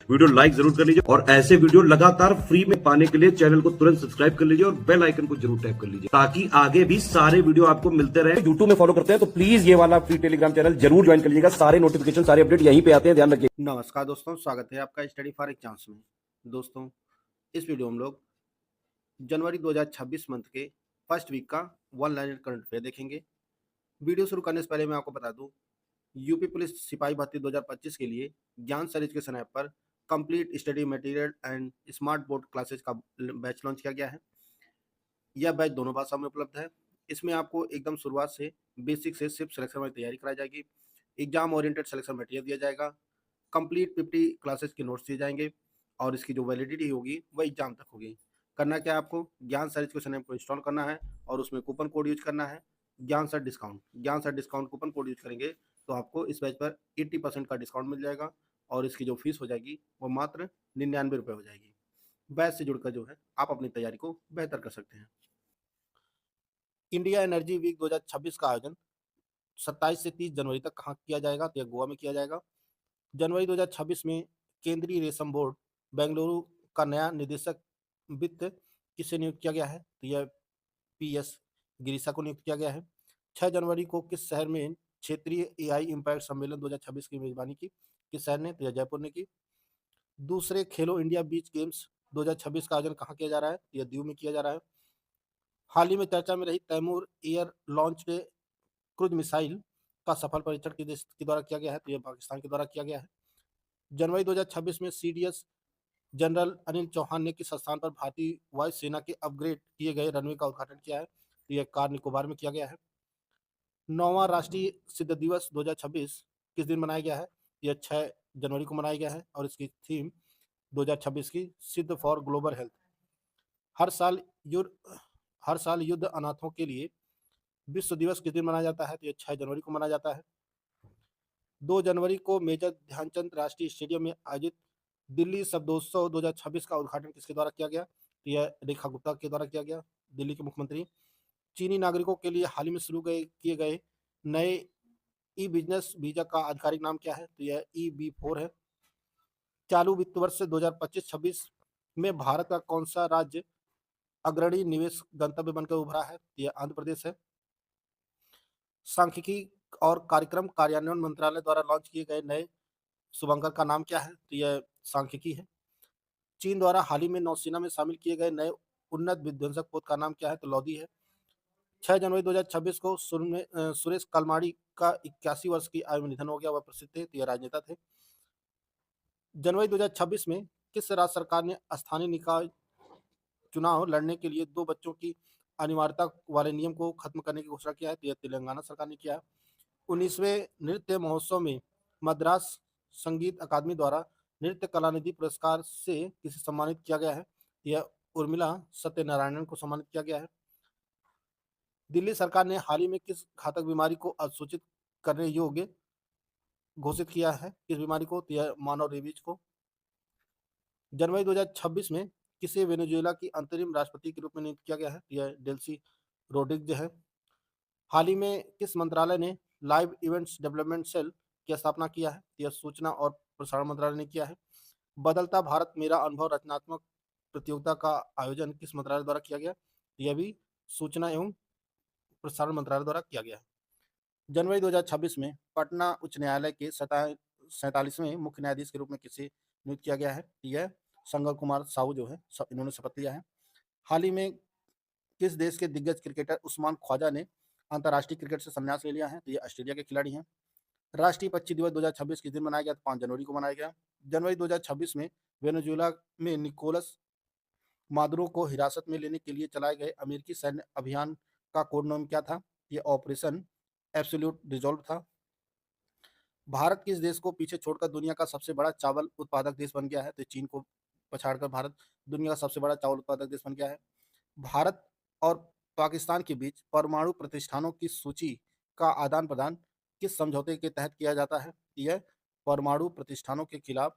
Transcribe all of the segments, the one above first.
Video like जरूर कर लीजिए और ऐसे वीडियो लगातार फ्री में पाने के लिए चैनल को तुरंत सब्सक्राइब कर लीजिए और बेल आइकन को जरूर टैप कर लीजिए ताकि आगे भी सारे वीडियो आपको मिलते रहे। यूट्यूब में फॉलो करते हैं तो प्लीज ये वाला फ्री टेलीग्राम चैनल जरूर ज्वाइन कर लीजिएगा। सारे नोटिफिकेशन सारे अपडेट यहीं पे आते हैं, ध्यान रखिए। नमस्कार दोस्तों, स्वागत है आपका स्टडी फॉर एग्जाम्स में। दोस्तों, इस वीडियो में हम लोग जनवरी 2026 मंथ के फर्स्ट वीक का वन लाइनर करंट अफेयर देखेंगे। वीडियो शुरू करने से पहले मैं आपको बता दूं, यूपी पुलिस सिपाही भर्ती 2025 के लिए ज्ञान सर एजुकेशन ऐप पर complete study material and smart board classes का बैच लॉन्च किया गया है। यह बैच दोनों भाषाओं में उपलब्ध है। इसमें आपको एकदम शुरुआत से बेसिक से सिर्फ सिलेक्शन वाली तैयारी कराई जाएगी। एग्जाम ओरिएंटेड सिलेक्शन मटेरियल दिया जाएगा। कंप्लीट 50 क्लासेस के नोट्स दिए जाएंगे और इसकी जो वैलिडिटी होगी वह एग्जाम तक होगी। करना क्या है, आपको ज्ञान सर एजुकेशन ऐप को इंस्टॉल करना है और उसमें कूपन कोड यूज करना है, ज्ञान sir discount coupon code use करेंगे तो आपको इस बैच पर 80% का डिस्काउंट मिल जाएगा और इसकी जो फीस हो जाएगी वो मात्र 99 रुपये हो जाएगी। बैच से जुड़कर जो है आप अपनी तैयारी को बेहतर कर सकते हैं। इंडिया एनर्जी वीक 2026 का आयोजन 27 से 30 जनवरी तक कहाँ किया जाएगा, तो यह गोवा में किया जाएगा। जनवरी 2026 में केंद्रीय रेशम बोर्ड बेंगलुरु का नया निदेशक वित्त किसे नियुक्त किया गया है, तो यह PS गिरीशा को नियुक्त किया गया है। 6 जनवरी को किस शहर में क्षेत्रीय AI इम्पैक्ट सम्मेलन 2026 की मेजबानी की, किस शहर ने, तो यह जयपुर ने की। दूसरे खेलो इंडिया बीच गेम्स 2026 का आयोजन कहाँ किया जा रहा है, तो यह दीव में किया जा रहा है। हाल ही में चर्चा में रही Taimur air launch cruise missile का सफल परीक्षण किस देश के द्वारा किया गया है, तो यह पाकिस्तान के द्वारा किया गया है। जनवरी 2026 में CDS जनरल अनिल चौहान ने किस स्थान पर भारतीय वायु सेना के अपग्रेड किए गए रनवे का उद्घाटन किया है, तो यह कार निकोबार में किया गया है। 9वां राष्ट्रीय सिद्ध दिवस 2026 किस दिन मनाया गया है, यह 6 जनवरी को मनाया गया है और इसकी थीम 2026 की सिद्ध फॉर ग्लोबल हेल्थ। हर साल युद्ध अनाथों के लिए विश्व दिवस किस दिन मनाया जाता है, तो यह 6 जनवरी को मनाया जाता है। 2 जनवरी को मेजर ध्यानचंद राष्ट्रीय स्टेडियम में आयोजित दिल्ली शब्दोत्सव 2026 का उद्घाटन किसके द्वारा किया गया, तो यह रेखा गुप्ता के द्वारा किया गया, दिल्ली के मुख्यमंत्री। चीनी नागरिकों के लिए हाल ही में शुरू किए गए नए बिजनेस वीजा का आधिकारिक नाम क्या है, तो यह EB4 है। चालू वित्त वर्ष 2025-26 में भारत का कौन सा राज्य अग्रणी निवेश गंतव्य बनकर उभरा है, तो यह आंध्र प्रदेश है। सांख्यिकी और कार्यक्रम कार्यान्वयन मंत्रालय द्वारा लॉन्च किए गए नए शुभंकर का नाम क्या है, तो यह सांख्यिकी है। चीन द्वारा हाल ही में नौसेना में शामिल किए गए नए उन्नत विध्वंसक पोत का नाम क्या है, तो लौदी है। 6 जनवरी 2026 को सुरेश कलमाड़ी का 81 वर्ष की आयु में निधन हो गया। वह प्रसिद्ध थे, तो यह राजनेता थे। जनवरी 2026 में किस राज्य सरकार ने स्थानीय निकाय चुनाव लड़ने के लिए 2 बच्चों की अनिवार्यता वाले नियम को खत्म करने की घोषणा किया है, तो यह तेलंगाना सरकार ने किया है। 19वें नृत्य महोत्सव में मद्रास संगीत अकादमी द्वारा नृत्य कलानिधि पुरस्कार से किसे सम्मानित किया गया है, यह उर्मिला सत्यनारायणन को सम्मानित किया गया है। दिल्ली सरकार ने हाल ही में किस घातक बीमारी को असूचित करने योग्य घोषित किया है, किस बीमारी को, तो यह मानव रेबीज को। जनवरी 2026 में किसे वेनेजुएला की अंतरिम राष्ट्रपति के रूप में नियुक्त किया गया है, यह डेल्सी रोड्रिग्ज है। हाल ही में किस मंत्रालय ने लाइव इवेंट्स डेवलपमेंट सेल की स्थापना किया है, यह सूचना और प्रसारण मंत्रालय ने किया है। बदलता भारत मेरा अनुभव रचनात्मक प्रतियोगिता का आयोजन किस मंत्रालय द्वारा किया गया, यह भी सूचना एवं प्रसारण मंत्रालय द्वारा किया गया है। जनवरी 2026 में पटना उच्च न्यायालय के 47वें मुख्य न्यायाधीश के रूप में किसे नियुक्त किया गया है, यह संगम कुमार साहू जो है इन्होंने शपथ लिया है। हाल ही में किस देश के दिग्गज क्रिकेटर उस्मान ख्वाजा ने अंतर्राष्ट्रीय क्रिकेट से संन्यास ले लिया है, तो ये ऑस्ट्रेलिया के खिलाड़ी हैं। राष्ट्रीय पक्षी दिवस 2026 किस दिन मनाया गया, 5 जनवरी को मनाया गया। जनवरी 2026 में वेनेजुएला में निकोलस मादुरो को हिरासत में लेने के लिए चलाए गए अमेरिकी सैन्य अभियान का कोड नाम क्या था, ये ऑपरेशन एब्सोल्यूट रिजॉल्व था। भारत किस देश को पीछे छोड़कर दुनिया का सबसे बड़ा चावल उत्पादक देश बन गया है, तो चीन को पछाड़कर भारत दुनिया का सबसे बड़ा चावल उत्पादक देश बन गया है। भारत और पाकिस्तान के बीच परमाणु प्रतिष्ठानों की सूची का आदान प्रदान किस समझौते के तहत किया जाता है, यह परमाणु प्रतिष्ठानों के खिलाफ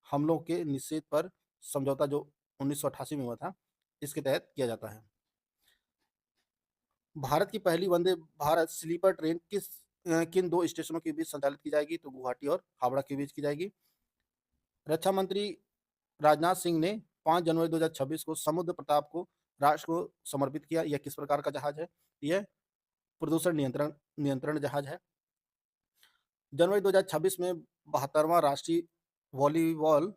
हमलों के निषेध पर समझौता जो 1988 में हुआ था, इसके तहत किया जाता है। भारत की पहली वंदे भारत स्लीपर ट्रेन किन 2 स्टेशनों के बीच संचालित की जाएगी, तो गुवाहाटी और हावड़ा के बीच की जाएगी। रक्षा मंत्री राजनाथ सिंह ने 5 जनवरी 2026 को समुद्र प्रताप को राष्ट्र को समर्पित किया। यह किस प्रकार का जहाज है? यह प्रदूषण नियंत्रण नियंत्रण जहाज है। जनवरी 2026 में 72वां राष्ट्रीय वॉलीबॉल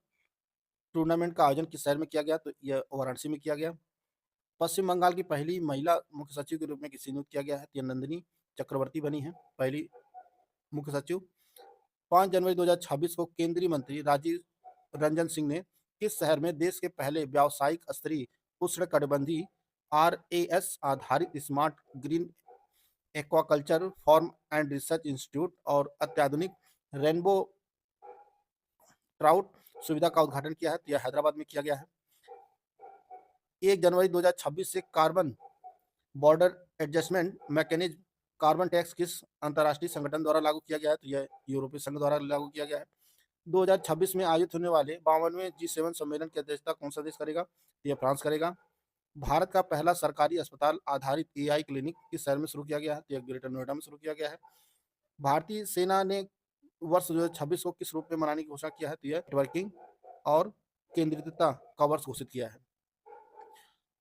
टूर्नामेंट का आयोजन किस शहर में किया गया? तो यह वाराणसी में किया गया। पश्चिम बंगाल की पहली महिला मुख्य सचिव के रूप में किसे नियुक्त किया गया है? तो यह नंदिनी चक्रवर्ती बनी है पहली मुख्य सचिव। 5 जनवरी 2026 को केंद्रीय मंत्री राजीव रंजन सिंह ने किस शहर में देश के पहले व्यावसायिक स्तरीय उष्णकटिबंधीय RAS आधारित smart green aquaculture farm and research institute और अत्याधुनिक रेनबो ट्राउट सुविधा का उद्घाटन किया है? तो यह हैदराबाद में किया गया है। 1 जनवरी 2026 से carbon border adjustment mechanism carbon tax किस अंतर्राष्ट्रीय संगठन द्वारा लागू किया गया है? तो यह यूरोपीय संघ द्वारा लागू किया गया है। 2026 में आयोजित होने वाले 52वें G7 सम्मेलन की अध्यक्षता कौन सा देश करेगा? तो यह फ्रांस करेगा। भारत का पहला सरकारी अस्पताल आधारित AI क्लिनिक किस शहर में शुरू किया गया है? तो यह ग्रेटर नोएडा में शुरू किया गया है। भारतीय सेना ने वर्ष 2026 को किस रूप में मनाने की घोषणा किया है? तो यह नेटवर्किंग और केंद्रितता का वर्ष घोषित किया है।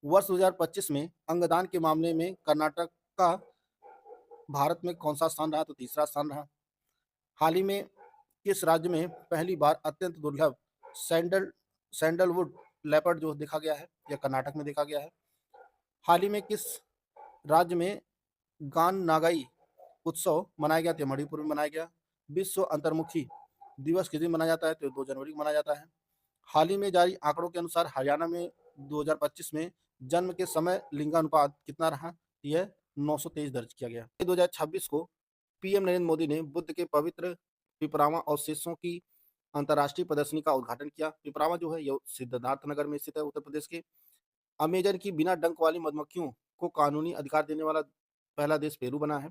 वर्ष 2025 में अंगदान के मामले में कर्नाटक का भारत में कौन सा स्थान रहा? तो तीसरा स्थान रहा। हाल ही में किस राज्य में पहली बार अत्यंत दुर्लभ सैंडलवुड लेपर्ड जो देखा गया है? यह कर्नाटक में देखा गया है। हाल ही में किस राज्य में गान नागाई उत्सव मनाया गया? तो मणिपुर में मनाया गया। विश्व अंतर्मुखी दिवस किस दिन मनाया जाता है? तो 2 जनवरी को मनाया जाता है। हाल ही में जारी आंकड़ों के अनुसार हरियाणा में 2025 में जन्म के समय लिंगानुपात कितना रहा? यह 923 दर्ज किया गया। 2026 को पीएम नरेंद्र मोदी ने बुद्ध के पवित्र पिपरावा अवशेषों की अंतर्राष्ट्रीय प्रदर्शनी का उद्घाटन किया। पिपरावा जो है यह सिद्धार्थनगर में स्थित है उत्तर प्रदेश के। अमेजन की बिना डंक वाली मधुमक्खियों को कानूनी अधिकार देने वाला पहला देश पेरू बना है।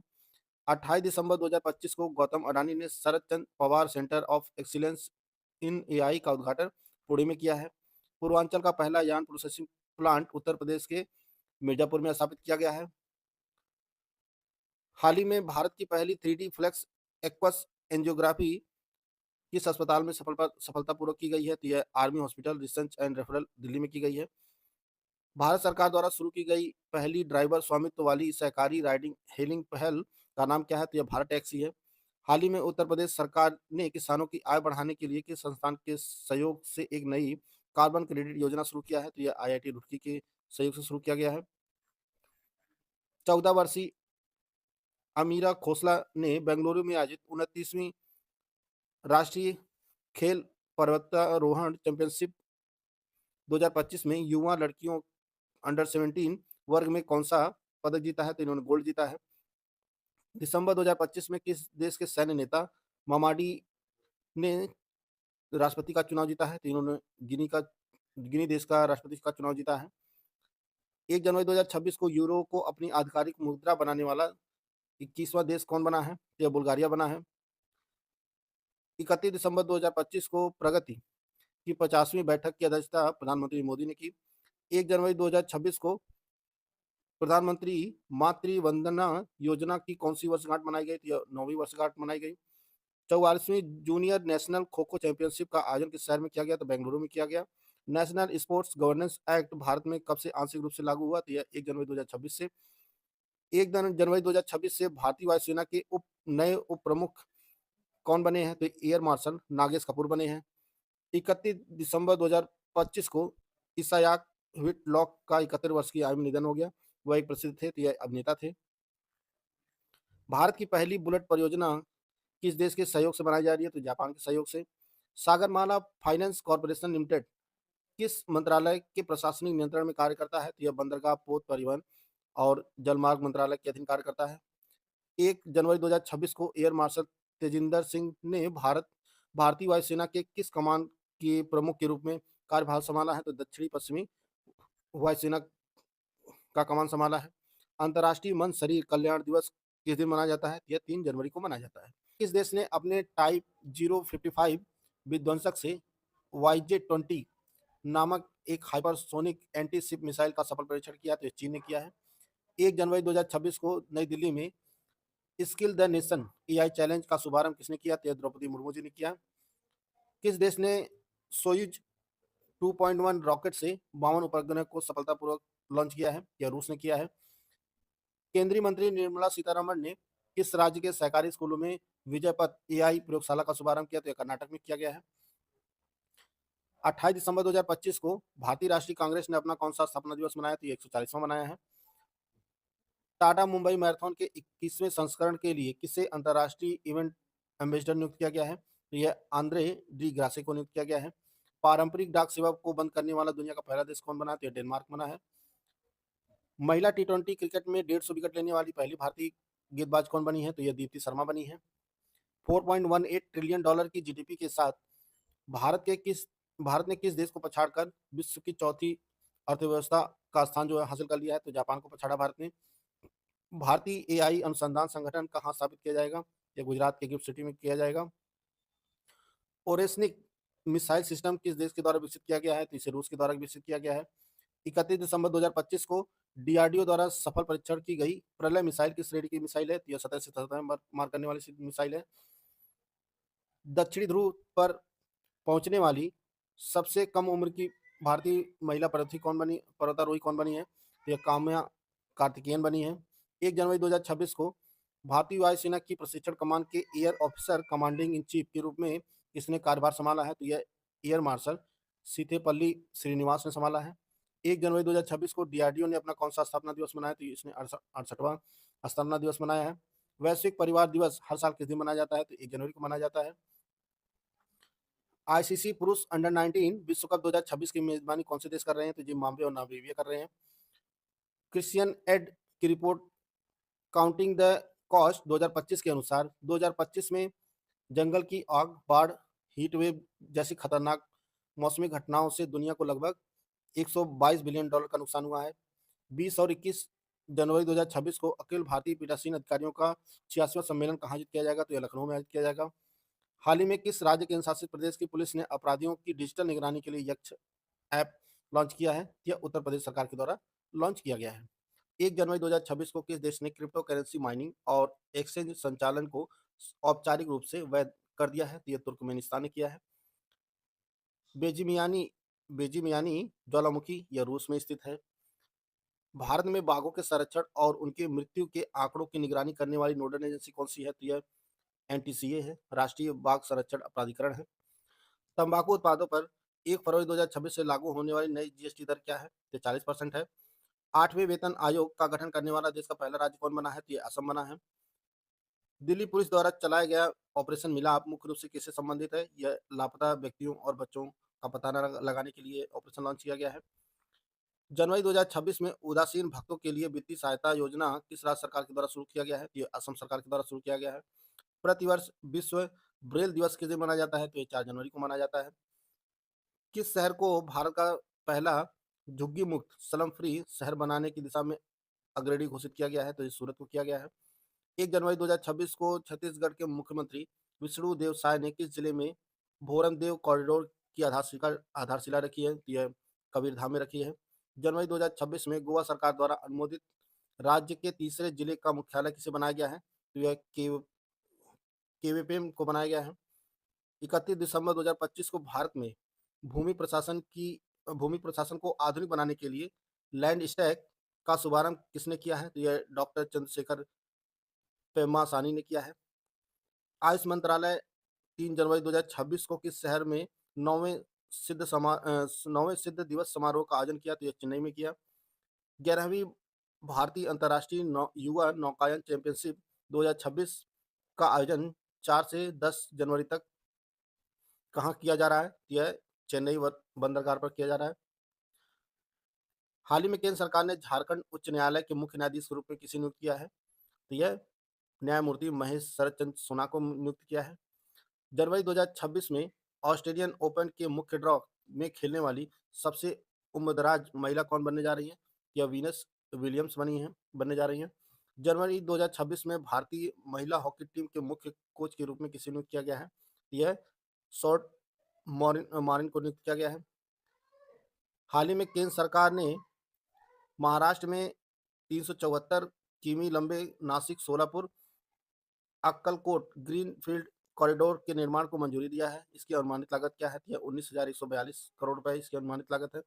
28 दिसंबर 2025 को गौतम अडानी ने Sharad Chandra Pawar centre of excellence in AI का उद्घाटन पुणे में किया है। पूर्वांचल का पहला yarn processing plant Uttar Pradesh के मिर्जापुर में स्थापित किया गया है। हाल ही में भारत की पहली 3D फ्लेक्स एक्वस एंजियोग्राफी किस अस्पताल में सफलतापूर्वक की गई है? तो यह army hospital research and referral Delhi में की गई है। भारत सरकार द्वारा शुरू की गई पहली ड्राइवर स्वामित्व वाली सहकारी राइडिंग हेलिंग पहल का नाम क्या है? तो यह भारत टैक्सी है। हाल ही में उत्तर प्रदेश सरकार ने किसानों की आय बढ़ाने के लिए किस संस्थान के सहयोग से एक नई कार्बन क्रेडिट योजना शुरू किया है? तो यह IIT रुड़की के सहयोग से शुरू किया गया है। 14 वर्षीय अमीरा खोसला ने बेंगलुरु में आयोजित 29वीं राष्ट्रीय खेल पर्वतारोहण चैंपियनशिप 2025 में युवा लड़कियों अंडर 17 वर्ग में कौन सा पदक जीता है? तो इन्होंने गोल्ड जीता है। दिसंबर 2025 में किस देश के सैन्य नेता मामाडी ने राष्ट्रपति का चुनाव जीता है? तो इन्होंने गिनी देश का राष्ट्रपति का चुनाव जीता है। 1 जनवरी 2026 को यूरो को अपनी आधिकारिक मुद्रा बनाने वाला 21वां देश कौन बना है? तो यह बुल्गारिया बना है। 31 दिसंबर 2025 को प्रगति की 50वीं बैठक की अध्यक्षता प्रधानमंत्री मोदी ने की। 1 जनवरी 2026 को प्रधानमंत्री मातृ वंदना योजना की कौन सी वर्षगांठ मनाई गई? तो यह 9वीं वर्षगांठ मनाई गई। 44वीं junior national kho kho championship का आयोजन किस शहर में किया गया? तो बेंगलुरु में किया गया। National sports governance act Bharat में कब से आंशिक रूप से लागू हुआ? तो यह 1 जनवरी 2026 से। 1 जनवरी 2026 से भारतीय वायुसेना के नए उप प्रमुख कौन बने हैं? तो एयर मार्शल नागेश कपूर बने हैं। 31 दिसंबर 2025 को इसायाक व्हिटलॉक का 71 वर्ष की आयु में निधन हो गया। वह एक प्रसिद्ध थे, तो यह अभिनेता थे। भारत की पहली बुलेट परियोजना किस देश के सहयोग से बनाई जा रही है? तो जापान के सहयोग से। सागरमाला फाइनेंस कॉर्पोरेशन लिमिटेड किस मंत्रालय के प्रशासनिक नियंत्रण में कार्य करता है? तो यह बंदरगाह, पोत, परिवहन और जलमार्ग मंत्रालय के अधीन कार्य करता है। 1 जनवरी 2026 को एयर मार्शल तेजिंदर सिंह ने भारतीय वायुसेना के किस कमान के प्रमुख के रूप में कार्यभार संभाला है? तो दक्षिणी पश्चिमी वायुसेना का कमान संभाला है। अंतर्राष्ट्रीय मन शरीर कल्याण दिवस किस दिन मनाया जाता है? यह 3 जनवरी को मनाया जाता है। किस देश ने अपने टाइप 055 विध्वंसक से YJ-20 नामक एक हाइपरसोनिक एंटी शिप मिसाइल का सफल परीक्षण किया? तो चीन ने किया है। 1 जनवरी 2026 को नई दिल्ली में skill the nation AI challenge का शुभारंभ किसने किया? तो द्रौपदी मुर्मू जी ने किया। किस देश ने सोयुज 2.1 रॉकेट से 52 उपग्रह को सफलतापूर्वक लॉन्च किया है, यह रूस ने किया है। केंद्रीय मंत्री निर्मला सीतारमण ने किस राज्य के सहकारी स्कूलों में विजय पथ एआई प्रयोगशाला का शुभारंभ किया? तो यह कर्नाटक में किया गया है। 28 दिसंबर 2025 को भारतीय राष्ट्रीय कांग्रेस ने अपना कौन सा स्थापना दिवस मनाया? तो ये 140वां मनाया है। टाटा मुंबई मैराथन के 21वें संस्करण के लिए किसे अंतर्राष्ट्रीय इवेंट एम्बेसडर नियुक्त किया गया है? तो यह आंद्रे डी ग्रासे को नियुक्त किया गया है। पारंपरिक डाक सेवा को बंद करने वाला दुनिया का पहला देश कौन बना? तो यह डेनमार्क बना है। महिला टी20 क्रिकेट में 150 विकेट लेने वाली पहली भारतीय गेंदबाज कौन बनी है? तो यह दीप्ति शर्मा बनी है। 4.18 ट्रिलियन डॉलर की जीडीपी के साथ भारत ने किस देश को पछाड़कर विश्व की चौथी अर्थव्यवस्था का स्थान जो है हासिल कर लिया है? तो जापान को पछाड़ा भारत ने। भारतीय एआई अनुसंधान संगठन कहाँ स्थापित किया जाएगा? यह गुजरात के गिफ्ट सिटी में किया जाएगा। ओरेस्निक मिसाइल सिस्टम किस देश के द्वारा विकसित किया गया है? तो इसे रूस के द्वारा विकसित किया गया है। 31 दिसंबर 2025 को डीआरडीओ द्वारा सफल परीक्षण की गई प्रलय मिसाइल किस श्रेणी की मिसाइल है? तो यह सतह से सतह मार करने वाली मिसाइल है। दक्षिणी ध्रुव पर पहुंचने वाली सबसे कम उम्र की भारतीय महिला पर्वतारोही कौन बनी है? तो यह काम्या कार्तिकेयन बनी है। 1 जनवरी 2026 को भारतीय वायुसेना की प्रशिक्षण कमान के air officer commanding in chief के रूप में किसने कार्यभार संभाला है? तो यह एयर मार्शल सीतेपल्ली श्रीनिवास ने संभाला है। 1 जनवरी 2026 को डीआरडीओ ने अपना कौन सा स्थापना दिवस मनाया? तो इसने 68वां स्थापना दिवस मनाया है। वैश्विक परिवार दिवस हर साल किस दिन मनाया जाता है? तो 1 जनवरी को मनाया जाता है। आईसीसी पुरुष अंडर 19 विश्व कप 2026 की मेजबानी कौन से देश कर रहे हैं? तो जिम्बाब्वे और नामीबिया कर रहे हैं। क्रिश्चियन एड की रिपोर्ट काउंटिंग द कॉस्ट 2025 के अनुसार 2025 में जंगल की आग, बाढ़, हीट वेव जैसी खतरनाक मौसमी घटनाओं से दुनिया को लगभग 122 बिलियन डॉलर का नुकसान हुआ है। 20 और 21 जनवरी 2026 को अखिल भारतीय पीठासीन अधिकारियों का 86वां सम्मेलन कहाँ आयोजित किया जाएगा? तो यह लखनऊ में आयोजित किया जाएगा। हाल ही में किस राज्य केंद्र शासित प्रदेश की पुलिस ने अपराधियों की डिजिटल निगरानी के लिए यक्ष ऐप लॉन्च किया है? यह उत्तर प्रदेश सरकार के द्वारा लॉन्च किया गया है। 1 जनवरी 2026 को किस देश ने क्रिप्टो करेंसी माइनिंग और एक्सचेंज संचालन को औपचारिक रूप से वैध कर दिया है? तो यह तुर्कमेनिस्तान ने किया है। बेजिमियानी ज्वालामुखी यह रूस में स्थित है। भारत में बाघों के संरक्षण और उनकी मृत्यु के आंकड़ों की निगरानी करने वाली नोडल एजेंसी कौन सी है? तो यह एनटीसीए है, राष्ट्रीय बाघ संरक्षण प्राधिकरण है। तंबाकू उत्पादों पर 1 फरवरी 2026 से लागू होने वाली नई जीएसटी दर क्या है? तो 40% है। 8वें वेतन आयोग का गठन करने वाला देश का पहला राज्य कौन बना है? तो ये असम बना है। दिल्ली पुलिस द्वारा चलाया गया ऑपरेशन मिलाप मुख्य रूप से किससे संबंधित है? यह लापता व्यक्तियों और बच्चों का पता लगाने के लिए ऑपरेशन लॉन्च किया गया है। जनवरी 2026 में उदासीन भक्तों के लिए वित्तीय सहायता योजना किस राज्य सरकार के द्वारा शुरू किया गया है? तो ये असम सरकार के द्वारा शुरू किया गया है। प्रतिवर्ष विश्व ब्रेल दिवस किस दिन मनाया जाता है? तो ये 4 जनवरी को मनाया जाता है। किस शहर को भारत का पहला झुग्गी मुक्त स्लम फ्री शहर बनाने की दिशा में अग्रणी घोषित किया गया है? तो ये सूरत को किया गया है। 1 जनवरी 2026 को छत्तीसगढ़ के मुख्यमंत्री विष्णुदेव साय ने किस जिले में भोरमदेव कॉरिडोर की आधारशिला रखी है? तो यह कबीरधाम में रखी है। जनवरी 2026 में गोवा सरकार द्वारा अनुमोदित राज्य के तीसरे जिले का मुख्यालय किसे बनाया गया है? तो यह केवेपेम को बनाया गया है। 31 दिसंबर 2025 को भारत में भूमि प्रशासन को आधुनिक बनाने के लिए लैंड स्टैक का शुभारंभ किसने किया है? तो यह डॉक्टर चंद्रशेखर पेम्मासानी ने किया है। आयुष मंत्रालय 3 जनवरी 2026 को किस शहर में 9वें सिद्ध दिवस समारोह का आयोजन किया? तो यह चेन्नई में किया। 11वीं भारतीय अंतर्राष्ट्रीय युवा नौकायन चैंपियनशिप 2026 का आयोजन 4 से 10 जनवरी तक कहाँ किया जा रहा है? यह चेन्नई बंदरगाह पर किया जा रहा है। हाल ही में केंद्र सरकार ने झारखंड उच्च न्यायालय के मुख्य न्यायाधीश के रूप में किसे नियुक्त किया है? तो यह न्यायमूर्ति महेश शरद चंद्र सोना को नियुक्त किया है। जनवरी 2026 में ऑस्ट्रेलियन ओपन के मुख्य ड्रॉ में खेलने वाली सबसे उम्रदराज महिला कौन बनने जा रही है? यह वीनस विलियम्स बनने जा रही हैं। जनवरी 2026 में भारतीय महिला हॉकी टीम के मुख्य कोच के रूप में किसे नियुक्त किया गया है? यह शॉर्ट मॉरिन को नियुक्त किया गया है। हाल ही में केंद्र सरकार ने महाराष्ट्र में 374 किमी लंबे नासिक सोलापुर अक्कलकोट ग्रीनफील्ड कॉरिडोर के निर्माण को मंजूरी दिया है। इसकी अनुमानित लागत क्या है? यह 19,142 करोड़ रुपए इसकी अनुमानित लागत है।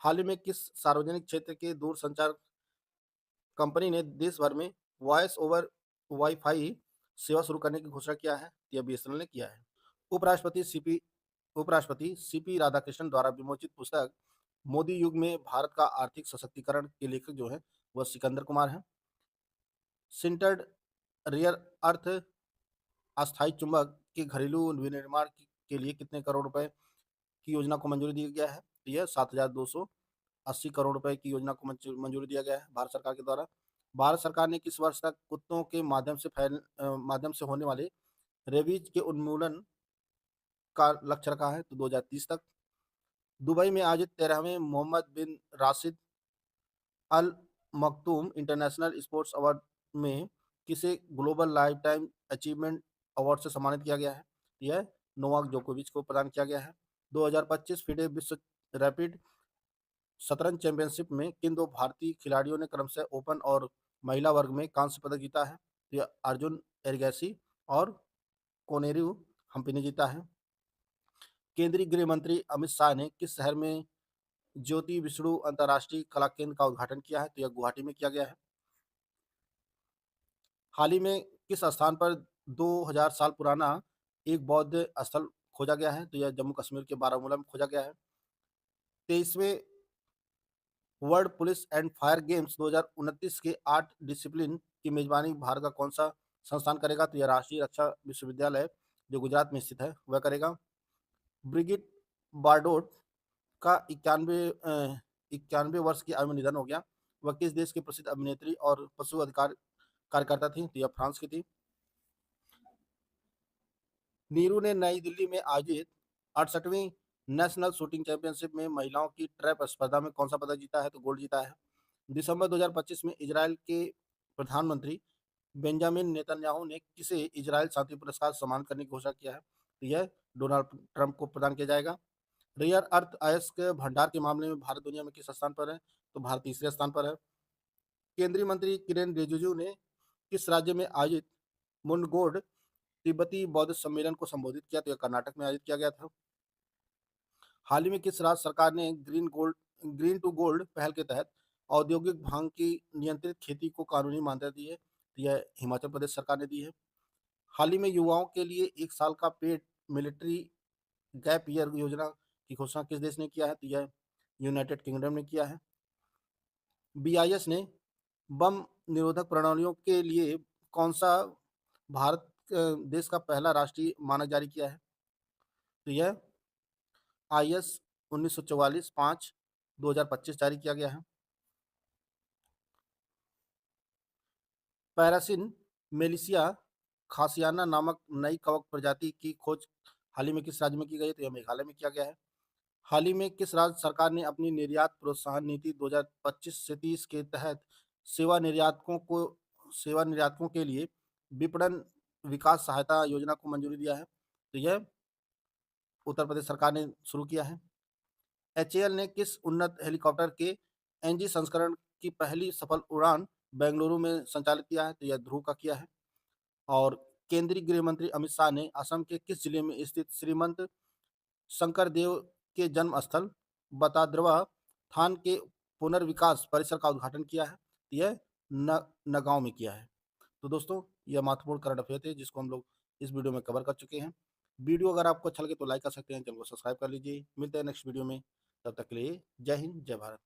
हाल ही में किस सार्वजनिक क्षेत्र के दूरसंचार कंपनी ने देश भर में वॉइस ओवर वाईफाई सेवा शुरू करने की घोषणा किया है? यह बीएसएनएल ने किया है। उपराष्ट्रपति सीपी उपराष्ट्रपति सीपी राधाकृष्णन द्वारा विमोचित पुस्तक मोदी युग में भारत का आर्थिक सशक्तिकरण के लेखक जो है वह सिकंदर कुमार है। सिंटर्ड रियर अर्थ अस्थायी चुंबक के घरेलू विनिर्माण के लिए कितने करोड़ रुपए की योजना को मंजूरी दी गया है? यह 7,280 करोड़ रुपए की योजना को मंजूरी दिया गया है भारत सरकार के द्वारा। भारत सरकार ने किस वर्ष तक कुत्तों के माध्यम से होने वाले रेबीज के उन्मूलन का लक्ष्य रखा है? तो 2030 तक। दुबई में आयोजित 13वें मोहम्मद बिन राशिद अल मखदूम इंटरनेशनल स्पोर्ट्स अवार्ड में किसे global life time achievement award से सम्मानित किया गया है? यह नोवाक जोकोविच को प्रदान किया गया है। 2025 फिडे विश्व रैपिड शतरंज चैंपियनशिप में किन दो भारतीय खिलाड़ियों ने क्रमशः ओपन और महिला वर्ग में कांस्य पदक जीता है? यह अर्जुन एरगैसी और कोनेरू हम्पी ने जीता है। केंद्रीय गृह मंत्री अमित शाह ने किस शहर में ज्योति विष्णु अंतर्राष्ट्रीय कला केंद्र का उद्घाटन किया है? तो यह गुवाहाटी में किया गया है। हाल ही में किस स्थान पर 2000 साल पुराना एक बौद्ध स्थल खोजा गया है? तो यह जम्मू कश्मीर के बारामूला में खोजा गया है। 23वें world police and fire games 2029 के 8 डिसिप्लिन की मेजबानी भारत का कौन सा संस्थान करेगा? तो यह राष्ट्रीय रक्षा विश्वविद्यालय जो गुजरात में स्थित है वह करेगा। ब्रिगिट बार्डोट का 91 वर्ष की आयु में निधन हो गया। वह किस देश की प्रसिद्ध अभिनेत्री और पशु अधिकार कार्यकर्ता थी? तो यह फ्रांस की थी। नीरू ने नई दिल्ली में आयोजित 68वीं नेशनल शूटिंग चैंपियनशिप में महिलाओं की ट्रैप स्पर्धा में कौन सा पदक जीता है? तो गोल्ड जीता है। दिसंबर 2025 में इजराइल के प्रधानमंत्री बेंजामिन नेतन्याहू ने किसे इजराइल शांति पुरस्कार से सम्मानित करने की घोषणा किया है? तो यह डोनाल्ड ट्रंप को प्रदान किया जाएगा। रेयर अर्थ अयस्क भंडार के मामले में भारत दुनिया में किस स्थान पर है? तो भारत तीसरे स्थान पर है। केंद्रीय मंत्री किरेन रिजिजू ने किस राज्य में आयोजित मुंडगोड तिब्बती बौद्ध सम्मेलन को संबोधित किया? तो यह कर्नाटक में आयोजित किया गया था। हाल ही में किस राज्य सरकार ने ग्रीन टू गोल्ड पहल के तहत औद्योगिक भांग की नियंत्रित खेती को कानूनी मान्यता दी है? तो यह हिमाचल प्रदेश सरकार ने दी है। हाल ही में युवाओं के लिए 1 साल का पेड मिलिट्री गैप ईयर योजना की घोषणा किस देश ने किया है? तो यह यूनाइटेड किंगडम ने किया है। बीआईएस ने बम निरोधक प्रणालियों के लिए कौन सा भारत देश का पहला राष्ट्रीय मानक जारी किया है? तो यह IS 1944-5 2025 जारी किया गया है। पैरासिन मेलिसिया खासियाना नामक नई कवक प्रजाति की खोज हाल ही में किस राज्य में की गई है? तो यह मेघालय में किया गया है। हाल ही में किस राज्य सरकार ने अपनी निर्यात प्रोत्साहन नीति 2025 से 30 के तहत सेवा निर्यातकों के लिए विपणन विकास सहायता योजना को मंजूरी दिया है? तो यह उत्तर प्रदेश सरकार ने शुरू किया है। HAL ने किस उन्नत हेलीकॉप्टर के NG संस्करण की पहली सफल उड़ान बेंगलुरु में संचालित किया है? तो यह ध्रुव का किया है। और केंद्रीय गृह मंत्री अमित शाह ने असम के किस जिले में स्थित श्रीमंत शंकरदेव के जन्म स्थल बताद्रवा थान के पुनर्विकास परिसर का उद्घाटन किया है? यह नगांव में किया है। तो दोस्तों यह महत्वपूर्ण करंट अफेयर थे जिसको हम लोग इस वीडियो में कवर कर चुके हैं। वीडियो अगर आपको अच्छा लगे तो लाइक कर सकते हैं, चैनल को सब्सक्राइब कर लीजिए। मिलते हैं नेक्स्ट वीडियो में, तब तक के लिए जय हिंद जय भारत।